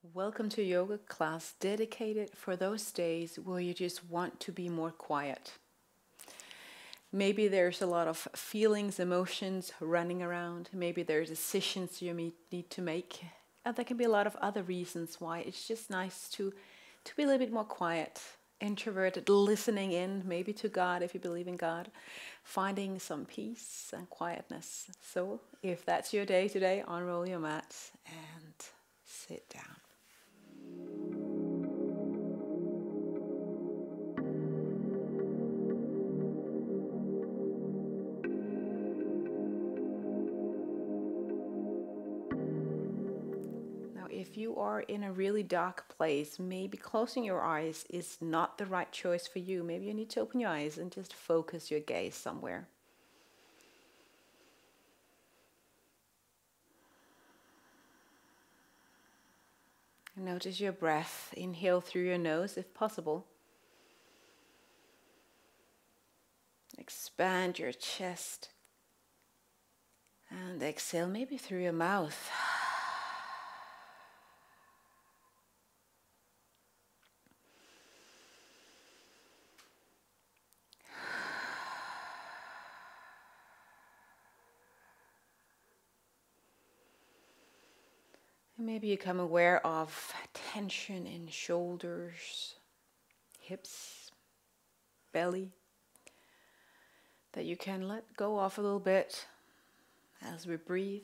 Welcome to a yoga class dedicated for those days where you just want to be more quiet. Maybe there's a lot of feelings, emotions running around. Maybe there's decisions you need to make. And there can be a lot of other reasons why it's just nice to be a little bit more quiet, introverted, listening in, maybe to God if you believe in God, finding some peace and quietness. So if that's your day today, unroll your mat and sit down. If you are in a really dark place, maybe closing your eyes is not the right choice for you. Maybe you need to open your eyes and just focus your gaze somewhere. And notice your breath. Inhale through your nose if possible. Expand your chest. And exhale maybe through your mouth. Maybe you become aware of tension in shoulders, hips, belly, that you can let go of a little bit as we breathe.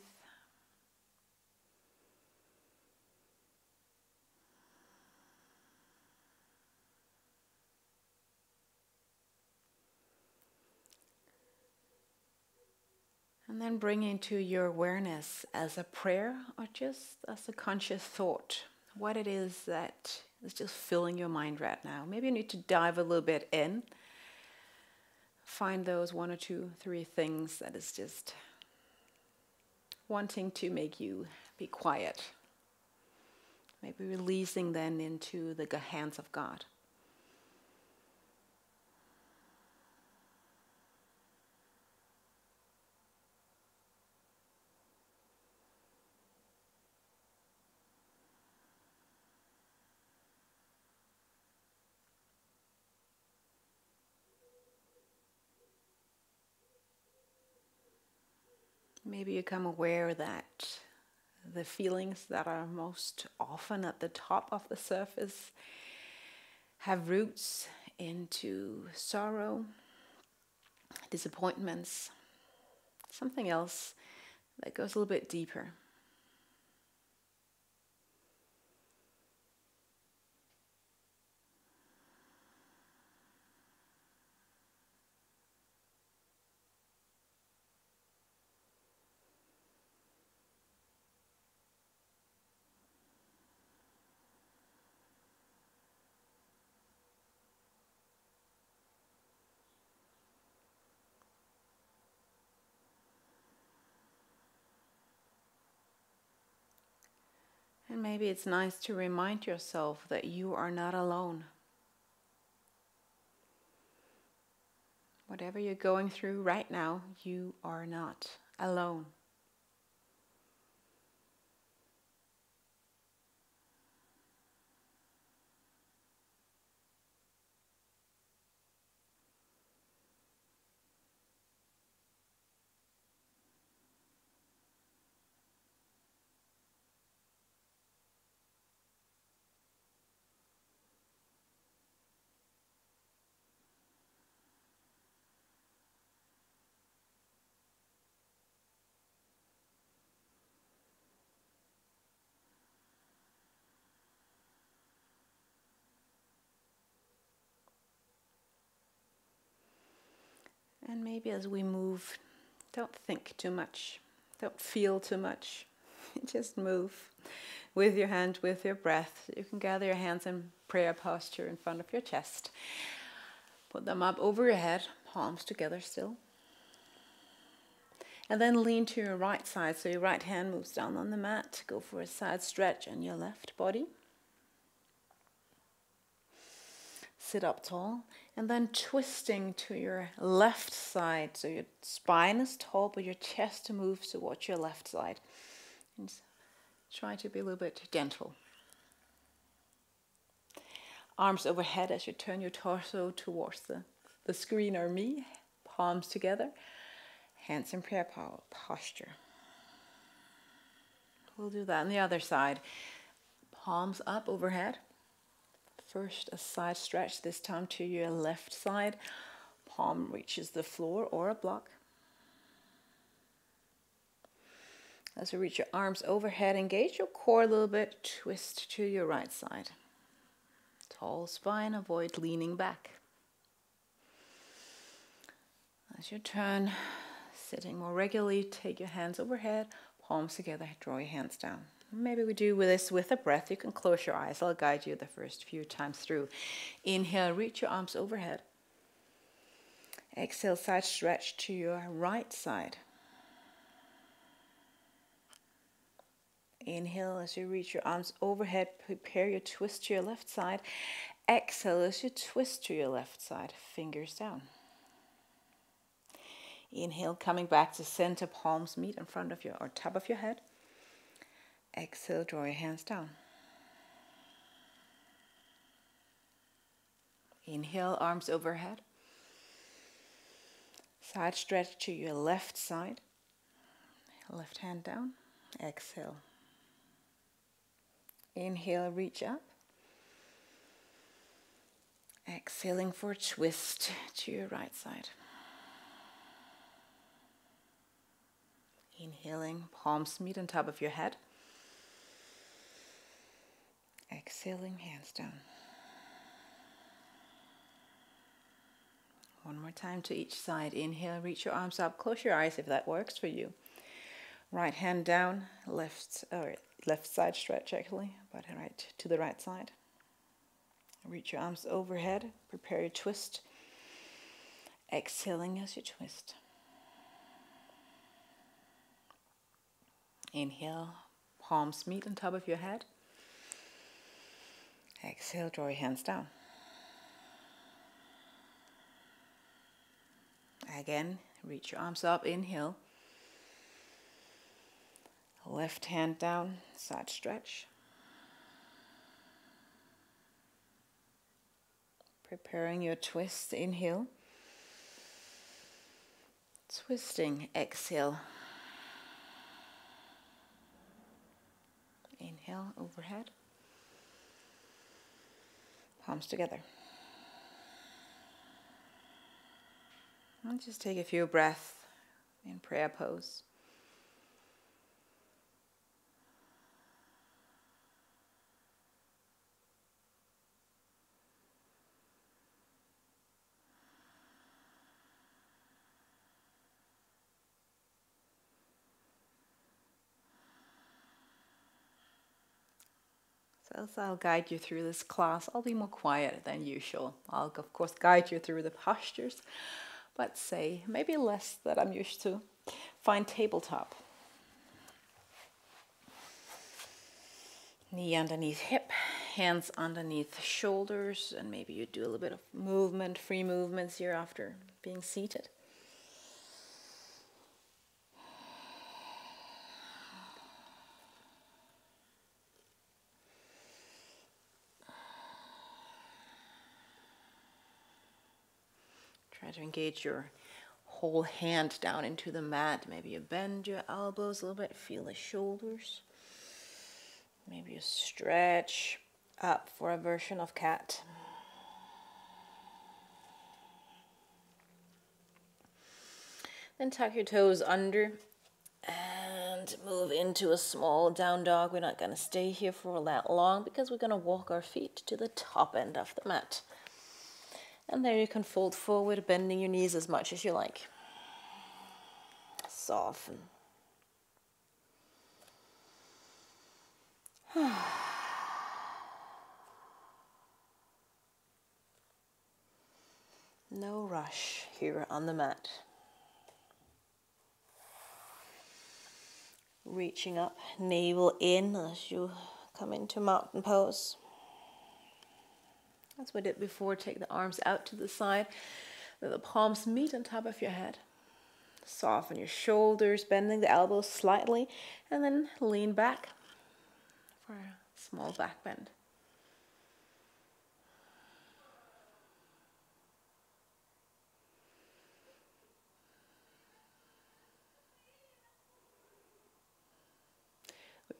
And then bring into your awareness as a prayer or just as a conscious thought what it is that is just filling your mind right now. Maybe you need to dive a little bit in. Find those 1 or 2, 3 things that is just wanting to make you be quiet. Maybe releasing then into the hands of God. Maybe you become aware that the feelings that are most often at the top of the surface have roots into sorrow, disappointments, something else that goes a little bit deeper. And maybe it's nice to remind yourself that you are not alone. Whatever you're going through right now, you are not alone. And maybe as we move, don't think too much, don't feel too much, just move with your hand, with your breath. You can gather your hands in prayer posture in front of your chest. Put them up over your head, palms together still. And then lean to your right side, so your right hand moves down on the mat. Go for a side stretch on your left body. Sit up tall, and then twisting to your left side, so your spine is tall, but your chest moves towards your left side. And try to be a little bit gentle. Arms overhead as you turn your torso towards the screen or me. Palms together. Hands in prayer posture. We'll do that on the other side. Palms up overhead. First a side stretch, this time to your left side. Palm reaches the floor or a block. As you reach your arms overhead, engage your core a little bit. Twist to your right side. Tall spine, avoid leaning back. As you turn, sitting more regularly, take your hands overhead, palms together, draw your hands down. Maybe we do this with a breath. You can close your eyes. I'll guide you the first few times through. Inhale, reach your arms overhead. Exhale, side stretch to your right side. Inhale as you reach your arms overhead, prepare your twist to your left side. Exhale as you twist to your left side, fingers down. Inhale, coming back to center, palms meet in front of your or top of your head. Exhale, draw your hands down. Inhale, arms overhead. Side stretch to your left side. Left hand down. Exhale. Inhale, reach up. Exhaling for a twist to your right side. Inhaling, palms meet on top of your head. Exhaling, hands down. One more time to each side. Inhale, reach your arms up. Close your eyes if that works for you. Right hand down, left side stretch actually, but right to the right side. Reach your arms overhead. Prepare your twist. Exhaling as you twist. Inhale, palms meet on top of your head. Exhale, draw your hands down. Again, reach your arms up, inhale. Left hand down, side stretch. Preparing your twist, inhale. Twisting, exhale. Inhale, overhead. Palms together. And just take a few breaths in prayer pose. So as I'll guide you through this class, I'll be more quiet than usual. I'll of course guide you through the postures, but say maybe less than I'm used to. Find tabletop. Knee underneath hip, hands underneath shoulders, and maybe you do a little bit of movement, free movements here after being seated. Try to engage your whole hand down into the mat. Maybe you bend your elbows a little bit, feel the shoulders. Maybe you stretch up for a version of cat. Then tuck your toes under and move into a small down dog. We're not going to stay here for that long because we're going to walk our feet to the top end of the mat. And there you can fold forward, bending your knees as much as you like. Soften. No rush here on the mat. Reaching up, navel in as you come into mountain pose. As we did before, take the arms out to the side. Let the palms meet on top of your head. Soften your shoulders, bending the elbows slightly, and then lean back for a small back bend.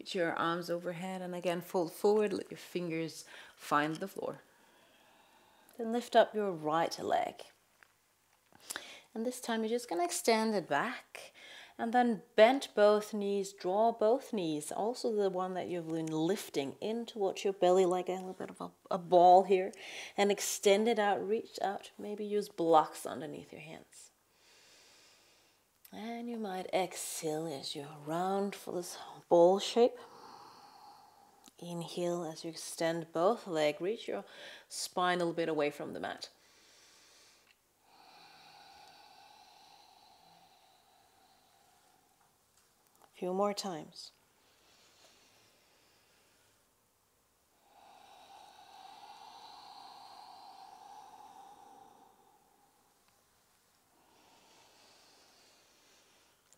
reach your arms overhead, and again fold forward, let your fingers find the floor. Then lift up your right leg. And this time you're just going to extend it back and then bend both knees, draw both knees, also the one that you've been lifting in towards your belly like a little bit of a ball here, and extend it out, reach out, maybe use blocks underneath your hands. And you might exhale as you round for this ball shape. Inhale as you extend both legs, reach your spine a little bit away from the mat. A few more times.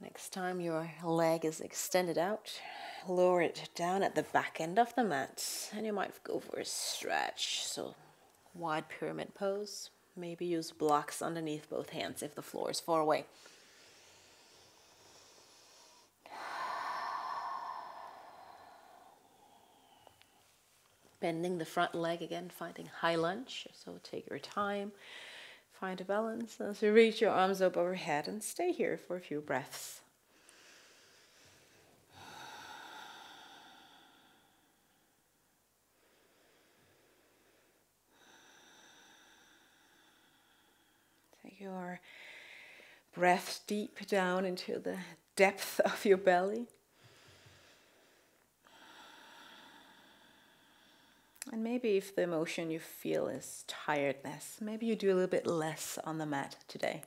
Next time your leg is extended out, lower it down at the back end of the mat, and you might go for a stretch. So wide pyramid pose. Maybe use blocks underneath both hands if the floor is far away. Bending the front leg again, finding high lunge. So take your time, find a balance as you reach your arms up overhead and stay here for a few breaths. Take your breath deep down into the depth of your belly. And maybe if the emotion you feel is tiredness, maybe you do a little bit less on the mat today.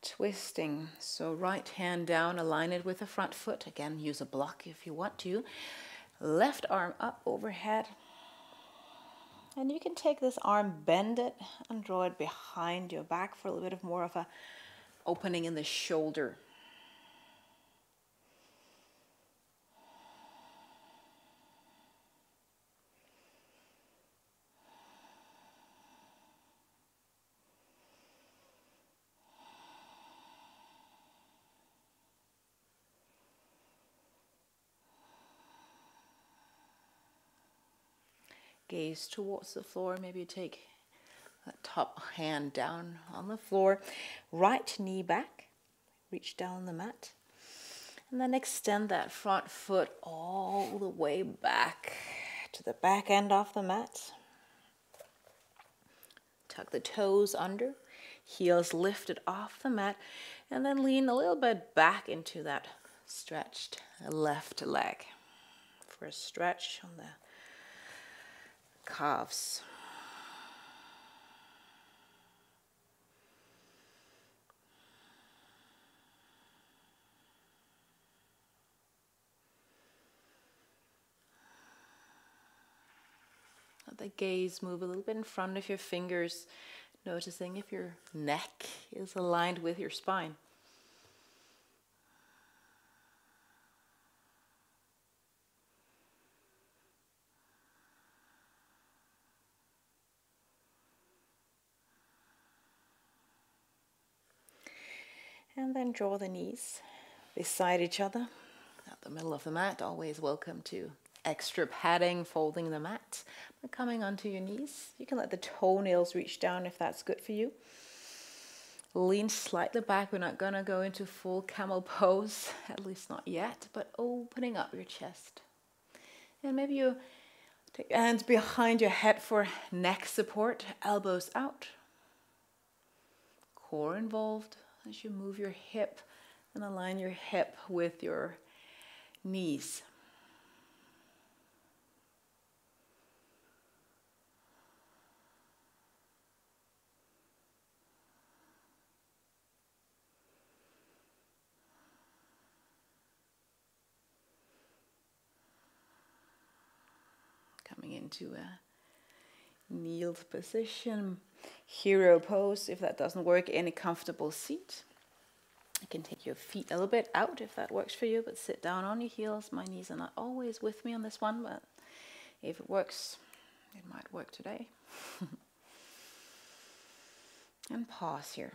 Twisting, so right hand down, align it with the front foot. Again, use a block if you want to. Left arm up overhead. And you can take this arm, bend it, and draw it behind your back for a little bit more of a opening in the shoulder. Gaze towards the floor. Maybe you take that top hand down on the floor. Right knee back. Reach down the mat. And then extend that front foot all the way back to the back end of the mat. Tuck the toes under. Heels lifted off the mat. And then lean a little bit back into that stretched left leg. For a stretch on the calves. Let the gaze move a little bit in front of your fingers, noticing if your neck is aligned with your spine. And then draw the knees beside each other at the middle of the mat. Always welcome to extra padding, folding the mat. But coming onto your knees, you can let the toenails reach down if that's good for you. Lean slightly back. We're not going to go into full camel pose, at least not yet, but opening up your chest. And maybe you take your hands behind your head for neck support, elbows out. Core involved. As you move your hip and align your hip with your knees. Coming into a kneeled position. Hero pose. If that doesn't work, any comfortable seat. You can take your feet a little bit out if that works for you, but sit down on your heels. My knees are not always with me on this one, but if it works, It might work today. And pause here.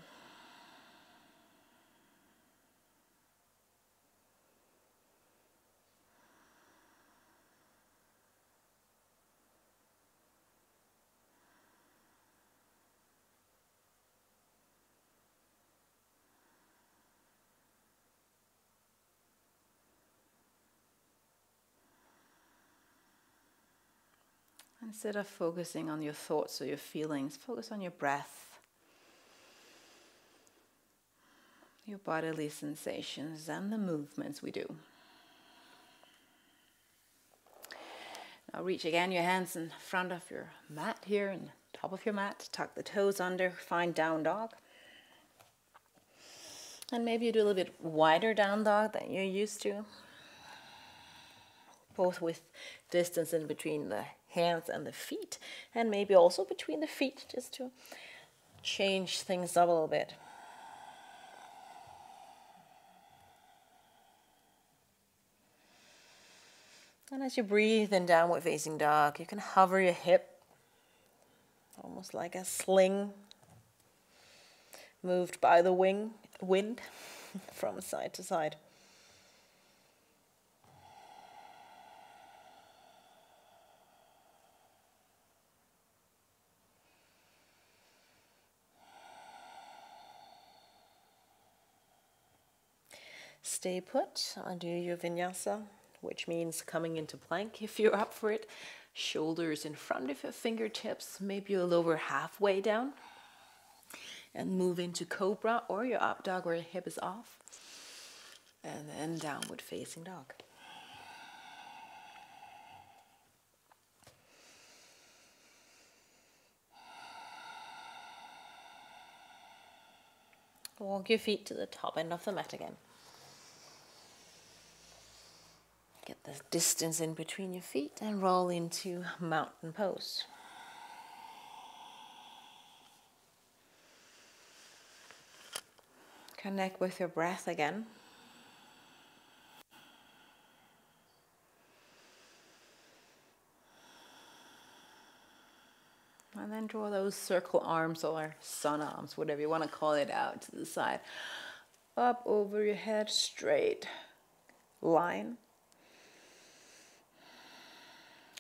Instead of focusing on your thoughts or your feelings, focus on your breath, your bodily sensations, and the movements we do. Now reach again your hands in front of your mat here, and top of your mat. Tuck the toes under, find down dog. And maybe you do a little bit wider down dog than you're used to. Both with distance in between the hands and the feet, and maybe also between the feet, just to change things up a little bit. And as you breathe in downward facing dog, you can hover your hip, almost like a sling, moved by the wind from side to side. Stay put, undo your Vinyasa, which means coming into plank if you're up for it. Shoulders in front of your fingertips, maybe you'll lower halfway down. And move into Cobra or your up dog where your hip is off. And then downward facing dog. Walk your feet to the top end of the mat again. Get the distance in between your feet and roll into mountain pose. Connect with your breath again. And then draw those circle arms or sun arms, whatever you want to call it, out to the side. Up over your head, straight line.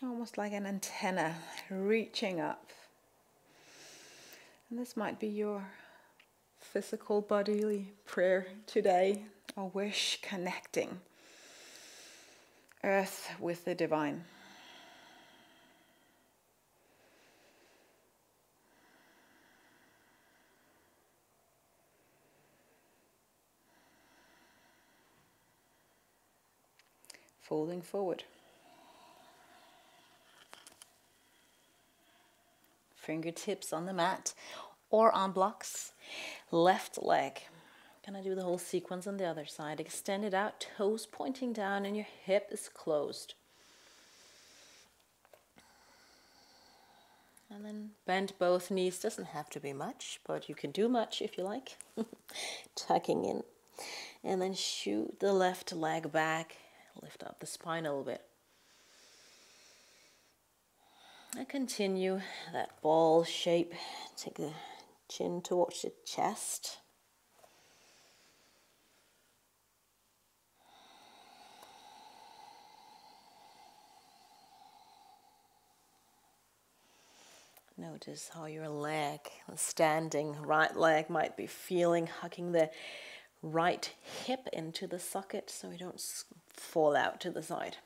Almost like an antenna reaching up. And this might be your physical bodily prayer today, or wish, connecting earth with the divine. Folding forward. Fingertips on the mat or on blocks. Left leg. Gonna do the whole sequence on the other side. Extend it out, toes pointing down, and your hip is closed. And then bend both knees. Doesn't have to be much, but you can do much if you like. Tucking in. And then shoot the left leg back. Lift up the spine a little bit. And continue that ball shape. Take the chin towards the chest. Notice how your leg, the standing right leg, might be feeling, hugging the right hip into the socket so you don't fall out to the side.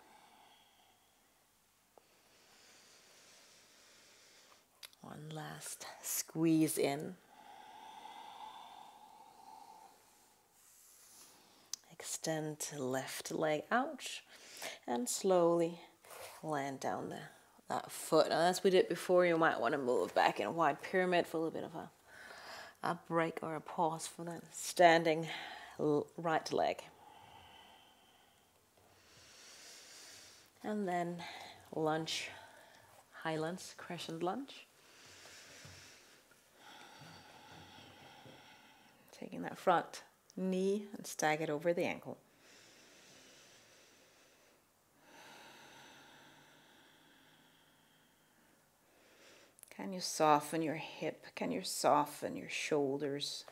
One last squeeze in. Extend the left leg out and slowly land down that foot. And as we did before, you might want to move back in a wide pyramid for a little bit of a break or a pause for that standing right leg. And then lunge, high lunge, crescent lunge. Taking that front knee and stagger it over the ankle. you soften your hip? Can you soften your shoulders?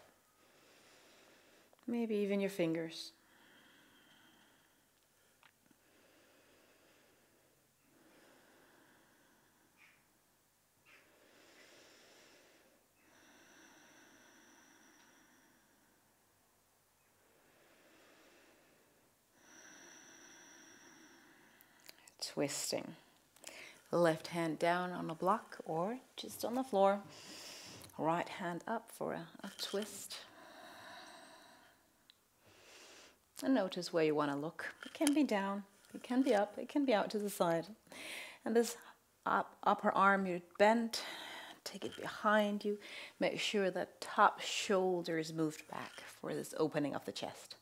Maybe even your fingers. Twisting. Left hand down on a block or just on the floor. Right hand up for a twist. And notice where you want to look. It can be down, it can be up, it can be out to the side. And this upper arm, you bend, take it behind you. Make sure that top shoulder is moved back for this opening of the chest.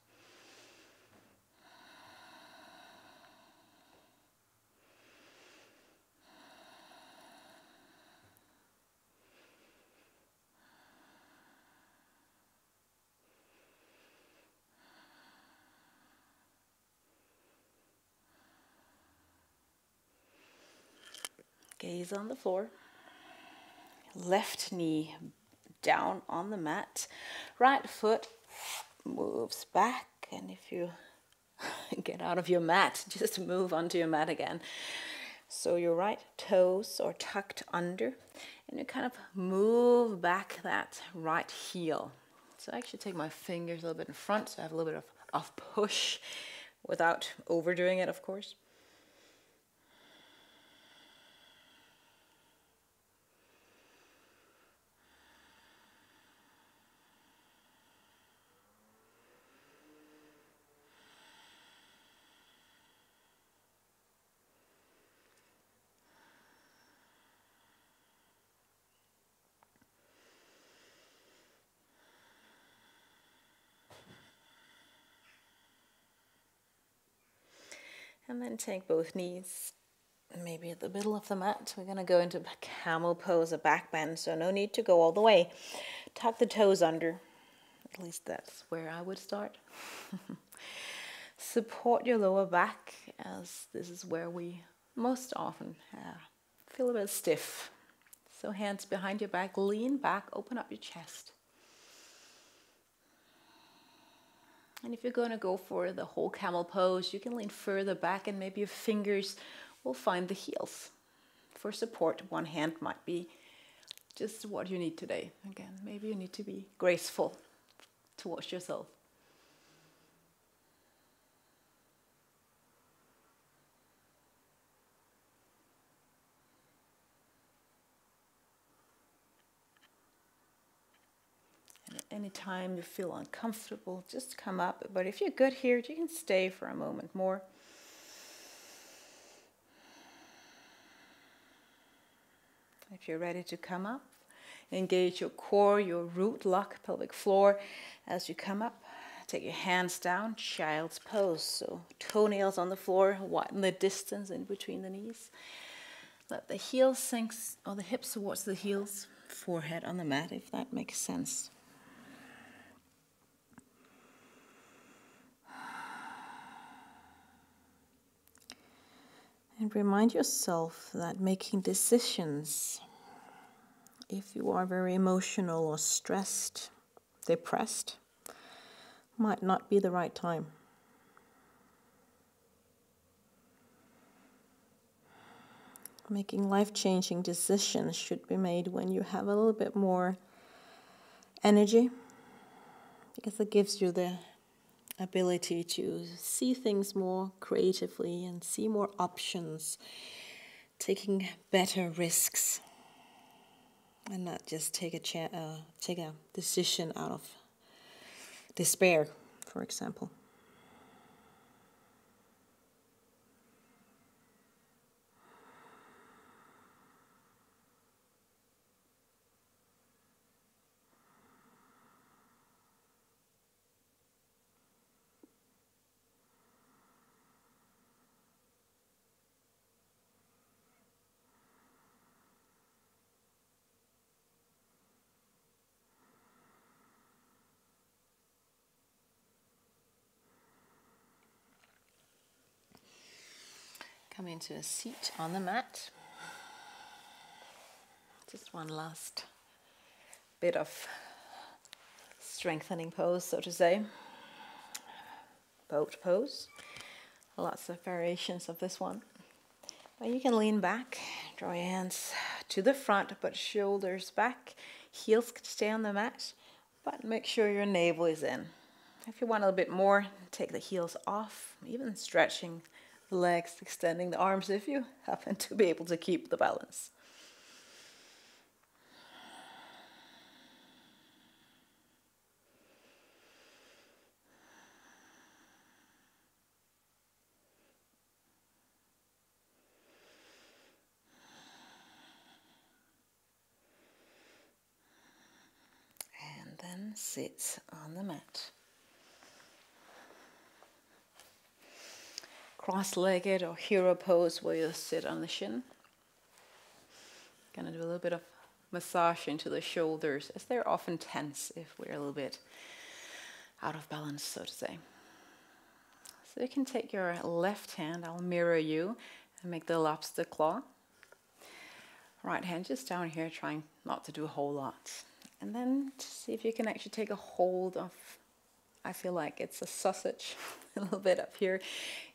Gaze on the floor. Left knee down on the mat. Right foot moves back. And if you get out of your mat, just move onto your mat again. So your right toes are tucked under. And you kind of move back that right heel. So I actually take my fingers a little bit in front. So I have a little bit of push without overdoing it, of course. And then take both knees, maybe at the middle of the mat. We're going to go into camel pose, a back bend, so no need to go all the way. Tuck the toes under. At least that's where I would start. Support your lower back, as this is where we most often feel a bit stiff. So hands behind your back, lean back, open up your chest. And if you're going to go for the whole camel pose, you can lean further back and maybe your fingers will find the heels. For support, one hand might be just what you need today. Again, maybe you need to be graceful towards yourself. Anytime you feel uncomfortable, just come up. But if you're good here, you can stay for a moment more. If you're ready to come up, engage your core, your root lock, pelvic floor. As you come up, take your hands down, child's pose. So toenails on the floor, widen the distance in between the knees. Let the heels sink, or the hips towards the heels, forehead on the mat, if that makes sense. And remind yourself that making decisions, if you are very emotional or stressed, depressed, might not be the right time. Making life-changing decisions should be made when you have a little bit more energy, because it gives you the ability to see things more creatively and see more options, taking better risks, and not just take a decision out of despair, for example. Come into a seat on the mat. Just one last bit of strengthening pose, so to say. Boat pose. Lots of variations of this one. But you can lean back, draw your hands to the front, but shoulders back. Heels can stay on the mat, but make sure your navel is in. If you want a little bit more, take the heels off, even stretching the legs, extending the arms if you happen to be able to keep the balance. And then sit on the mat. Cross-legged or hero pose where you sit on the shin. Gonna do a little bit of massage into the shoulders as they're often tense if we're a little bit out of balance, so to say. So you can take your left hand, I'll mirror you and make the lobster claw. Right hand just down here, trying not to do a whole lot. And then see if you can actually take a hold of, I feel like it's a sausage, a little bit up here.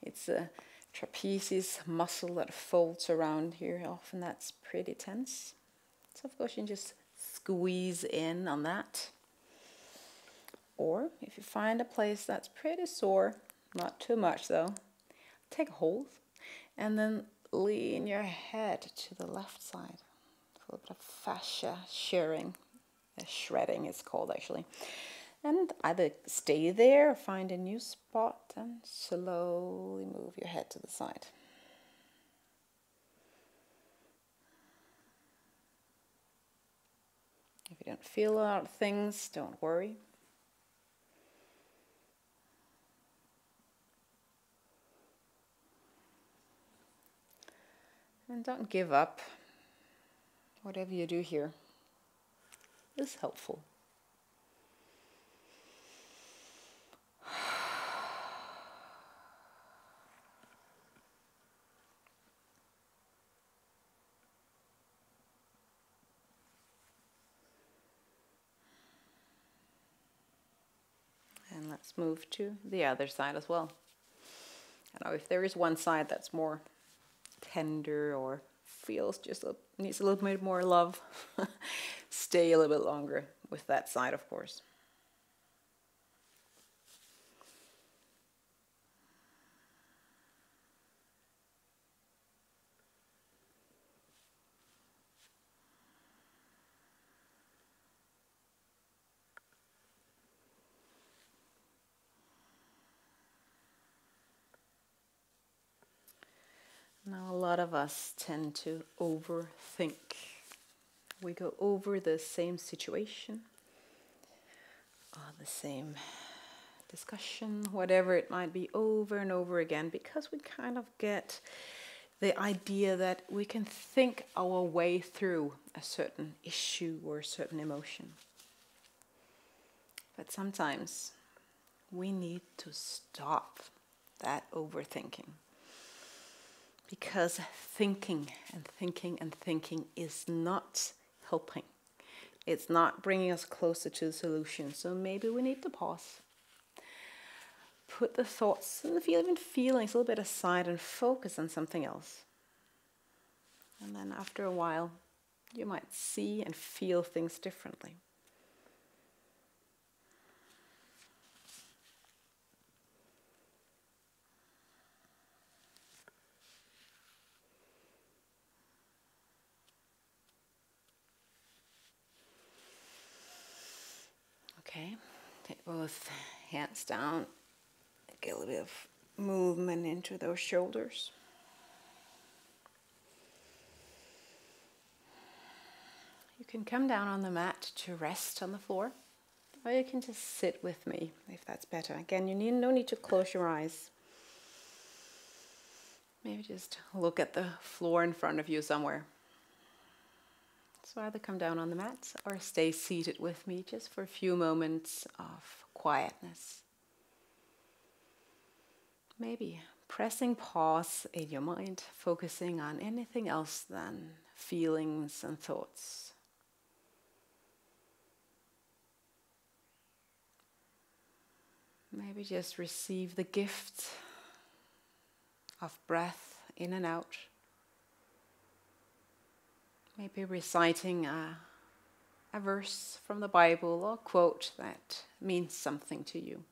It's a trapezius muscle that folds around here. Often that's pretty tense. So of course you can just squeeze in on that. Or if you find a place that's pretty sore, not too much though, take a hold and then lean your head to the left side. A little bit of fascia shearing, shredding it's called actually. And either stay there or find a new spot and slowly move your head to the side. If you don't feel a lot of things, don't worry. And don't give up. Whatever you do here is helpful. And let's move to the other side as well. I know if there is one side that's more tender or feels just needs a little bit more love, stay a little bit longer with that side, of course. Now, a lot of us tend to overthink. We go over the same situation, the same discussion, whatever it might be, over and over again, because we kind of get the idea that we can think our way through a certain issue or a certain emotion. But sometimes we need to stop that overthinking. Because thinking and thinking and thinking is not helping. It's not bringing us closer to the solution. So maybe we need to pause. Put the thoughts and the even feelings a little bit aside and focus on something else. And then after a while, you might see and feel things differently. Okay, take both hands down, get a little bit of movement into those shoulders. You can come down on the mat to rest on the floor, or you can just sit with me if that's better. Again, no need to close your eyes. Maybe just look at the floor in front of you somewhere. So either come down on the mat or stay seated with me just for a few moments of quietness. Maybe pressing pause in your mind, focusing on anything else than feelings and thoughts. Maybe just receive the gift of breath in and out. Maybe reciting a verse from the Bible or quote that means something to you.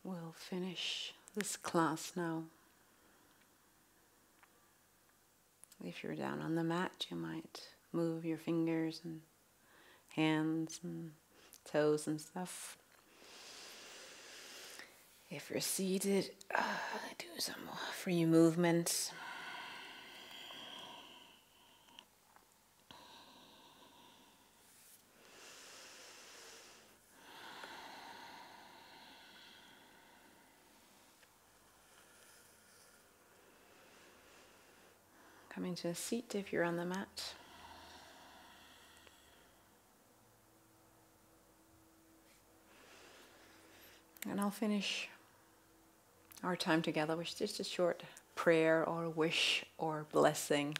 We'll finish this class now. If you're down on the mat, you might move your fingers and hands and toes and stuff. If you're seated, do some free movements. Coming to a seat if you're on the mat. And I'll finish our time together with just a short prayer or wish or blessing.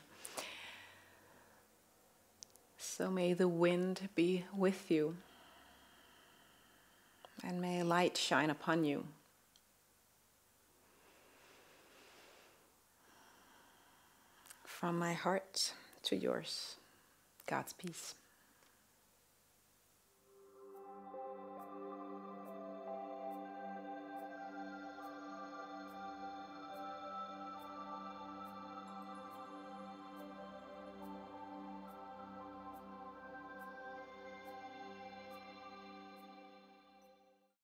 So may the wind be with you, and may light shine upon you. From my heart to yours, God's peace.